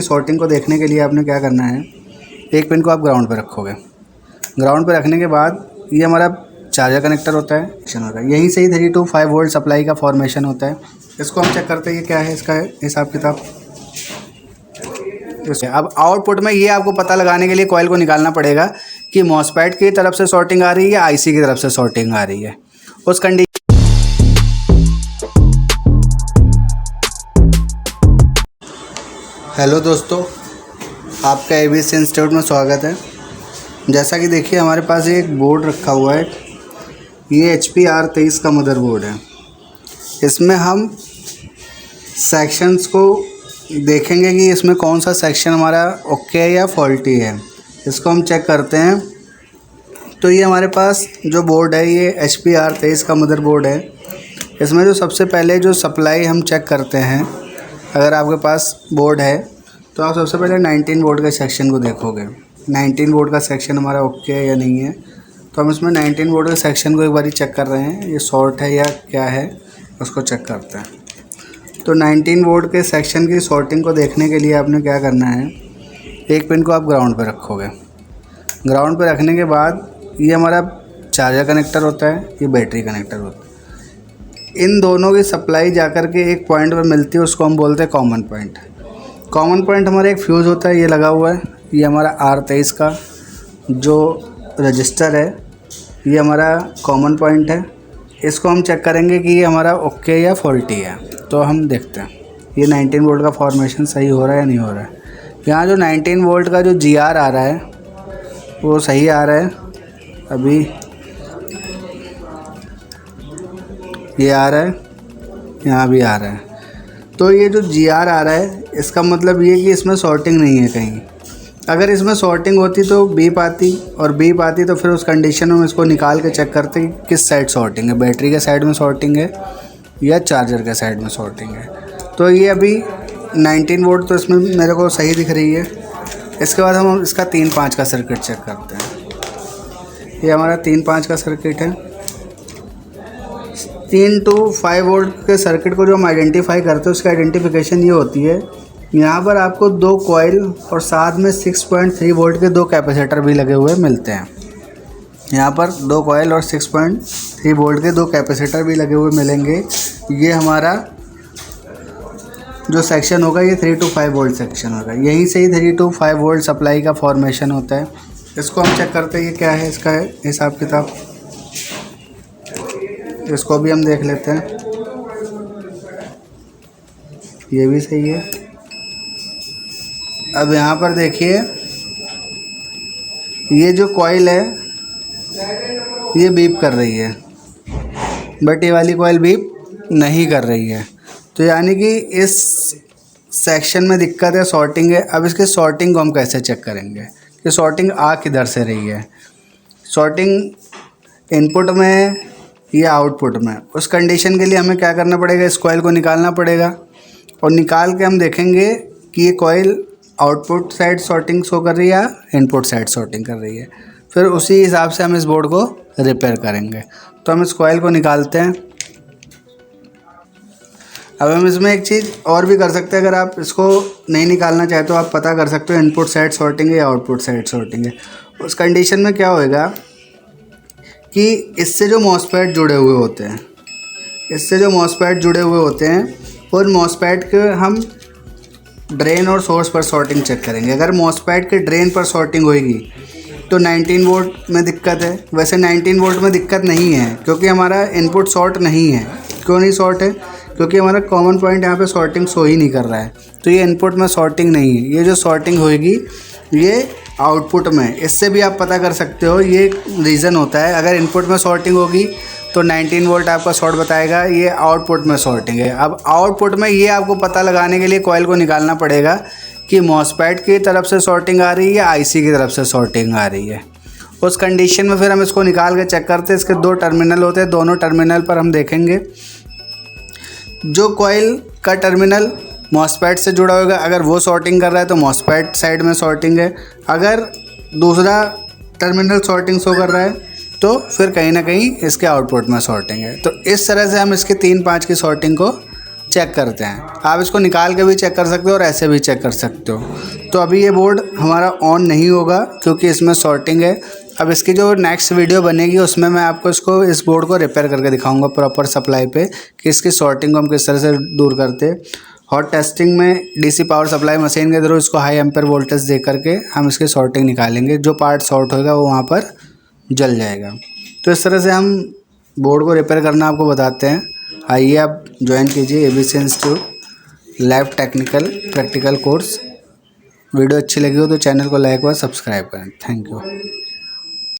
Sorting को देखने के लिए आपने क्या करना है, एक पिन को आप ग्राउंड पे रखोगे। ग्राउंड पे रखने के बाद ये हमारा चार्जर कनेक्टर होता है, यहीं से ही 3 to 5 वोल्ट सप्लाई का फॉर्मेशन होता है। इसको हम चेक करते हैं ये क्या है, इसका हिसाब किताब। अब आउटपुट में ये आपको पता लगाने के लिए कॉइल को निकालना पड़ेगा कि मॉसफेट की तरफ से सॉर्टिंग आ रही है या आईसी की तरफ से सॉर्टिंग आ रही है। उस कंडीशन हेलो दोस्तों, आपका एबीसी इंस्टीट्यूट में स्वागत है। जैसा कि देखिए हमारे पास एक बोर्ड रखा हुआ है, ये HP R23 का मदरबोर्ड है। इसमें हम सेक्शंस को देखेंगे कि इसमें कौन सा सेक्शन हमारा ओके है या फॉल्टी है। इसको हम चेक करते हैं। तो ये हमारे पास जो बोर्ड है ये HP R23 का मदरबोर्ड है। इसमें जो सबसे पहले जो सप्लाई हम चेक करते हैं, अगर आपके पास बोर्ड है तो आप सबसे पहले 19 वोल्ट के सेक्शन को देखोगे। 19 वोल्ट का सेक्शन हमारा ओके है या नहीं है। तो हम इसमें 19 वोल्ट के सेक्शन को एक बारी चेक कर रहे हैं, ये शॉर्ट है या क्या है, उसको चेक करते हैं। तो 19 वोल्ट के सेक्शन की शॉर्टिंग को देखने के लिए आपने क्या करना है, एक पिन को आप ग्राउंड पे रखोगे। ग्राउंड पे रखने के बाद ये हमारा चार्जर कनेक्टर होता है, ये बैटरी कनेक्टर होता है। इन दोनों की सप्लाई जाकर के एक पॉइंट पर मिलती है, उसको हम बोलते हैं कॉमन पॉइंट। कॉमन पॉइंट हमारा एक फ्यूज़ होता है, ये लगा हुआ है। ये हमारा R23 का जो रजिस्टर है, ये हमारा कॉमन पॉइंट है। इसको हम चेक करेंगे कि ये हमारा ओके या फॉल्टी है। तो हम देखते हैं ये 19 वोल्ट का फॉर्मेशन सही हो रहा है या नहीं हो रहा है। यहाँ जो 19 वोल्ट का जो GR आ रहा है वो सही आ रहा है। अभी ये आ रहा है, यहाँ भी आ रहा है। तो ये जो GR आ रहा है इसका मतलब ये कि इसमें सॉर्टिंग नहीं है कहीं। अगर इसमें सॉर्टिंग होती तो बीप आती, और बीप आती तो फिर उस कंडीशन में हम इसको निकाल के चेक करते कि किस साइड सॉर्टिंग है, बैटरी के साइड में सॉर्टिंग है या चार्जर के साइड में सॉर्टिंग है। तो ये अभी 19 वोल्ट तो इसमें मेरे को सही दिख रही है। इसके बाद हम इसका 3-5 का सर्किट चेक करते हैं। ये हमारा 3-5 का सर्किट है। 3 to 5 वोल्ट के सर्किट को जो हम आइडेंटिफाई करते हैं उसकी आइडेंटिफिकेशन ये होती है, यहाँ पर आपको 2 कॉइल और साथ में 6.3 वोल्ट के 2 कैपेसिटर भी लगे हुए मिलते हैं। यहाँ पर 2 कॉइल और 6.3 वोल्ट के 2 कैपेसिटर भी लगे हुए मिलेंगे। ये हमारा जो सेक्शन होगा ये 3 to 5 वोल्ट सेक्शन होगा, यहीं से ही 3 to 5 वोल्ट सप्लाई का फॉर्मेशन होता है। इसको हम चेक करते हैं ये क्या है, इसका हिसाब किताब। इसको भी हम देख लेते हैं, ये भी सही है। अब यहाँ पर देखिए ये जो कॉइल है ये बीप कर रही है, बट ये वाली कॉइल बीप नहीं कर रही है। तो यानी कि इस सेक्शन में दिक्कत है, सॉर्टिंग है। अब इसके सॉर्टिंग को हम कैसे चेक करेंगे कि सॉर्टिंग आ किधर से रही है। सॉर्टिंग इनपुट में या आउटपुट में, उस कंडीशन के लिए हमें क्या करना पड़ेगा, इस कॉइल को निकालना पड़ेगा। और निकाल के हम देखेंगे कि ये coil output side sorting show कर रही है या इनपुट साइड सॉर्टिंग कर रही है। फिर उसी हिसाब से हम इस बोर्ड को रिपेयर करेंगे। तो हम इस कॉइल को निकालते हैं। अब हम इसमें एक चीज़ और भी कर सकते हैं, अगर आप इसको नहीं निकालना चाहे तो आप पता कर सकते हो इनपुट साइड सॉर्टिंग है या आउटपुट साइड सॉर्टिंग है। उस कंडीशन में क्या होएगा कि इससे जो मॉसफेट जुड़े हुए होते हैं, और मॉसफेट के हम ड्रेन और सोर्स पर सॉर्टिंग चेक करेंगे। अगर मॉसफेट के ड्रेन पर सॉर्टिंग होएगी तो 19 वोल्ट में दिक्कत है। वैसे 19 वोल्ट में दिक्कत नहीं है क्योंकि हमारा इनपुट शॉर्ट नहीं है। क्यों नहीं शॉर्ट है? क्योंकि हमारा कॉमन पॉइंट यहाँ पे सॉर्टिंग शो ही नहीं कर रहा है, तो ये इनपुट में सॉर्टिंग नहीं है। ये जो सॉर्टिंग होएगी ये आउटपुट में। इससे भी आप पता कर सकते हो, ये रीज़न होता है। अगर इनपुट में सॉर्टिंग होगी तो 19 वोल्ट आपका शॉर्ट बताएगा, ये आउटपुट में सॉर्टिंग है। अब आउटपुट में ये आपको पता लगाने के लिए कॉइल को निकालना पड़ेगा कि मॉसफेट की तरफ से सॉर्टिंग आ रही है या आईसी की तरफ से सॉर्टिंग आ रही है। उस कंडीशन में फिर हम इसको निकाल के चेक करते हैं। इसके 2 टर्मिनल होते हैं, दोनों टर्मिनल पर हम देखेंगे जो कॉइल का टर्मिनल मॉसफेट से जुड़ा होगा, अगर वो सॉर्टिंग कर रहा है तो मॉसफेट साइड में सॉर्टिंग है। अगर दूसरा टर्मिनल सॉर्टिंग शो कर रहा है तो फिर कहीं ना कहीं इसके आउटपुट में सॉर्टिंग है। तो इस तरह से हम इसके 3-5 की सॉर्टिंग को चेक करते हैं। आप इसको निकाल के भी चेक कर सकते हो और ऐसे भी चेक कर सकते हो। तो अभी ये बोर्ड हमारा ऑन नहीं होगा क्योंकि इसमें शॉर्टिंग है। अब इसकी जो नेक्स्ट वीडियो बनेगी उसमें मैं आपको इस बोर्ड को रिपेयर करके दिखाऊंगा प्रॉपर सप्लाई पे कि इसकी शॉर्टिंग को हम किस तरह से दूर करते हैं। हॉट टेस्टिंग में डीसी पावर सप्लाई मशीन के थ्रू इसको हाई एम्पेयर वोल्टेज दे करके हम इसकी शॉर्टिंग निकालेंगे। जो पार्ट शॉर्ट होगा वो वहाँ पर जल जाएगा। तो इस तरह से हम बोर्ड को रिपेयर करना आपको बताते हैं। आइए आप ज्वाइन कीजिए ABC institute lab technical practical course. Video अच्छी लगी हो तो चैनल को लाइक और सब्सक्राइब करें। Thank you.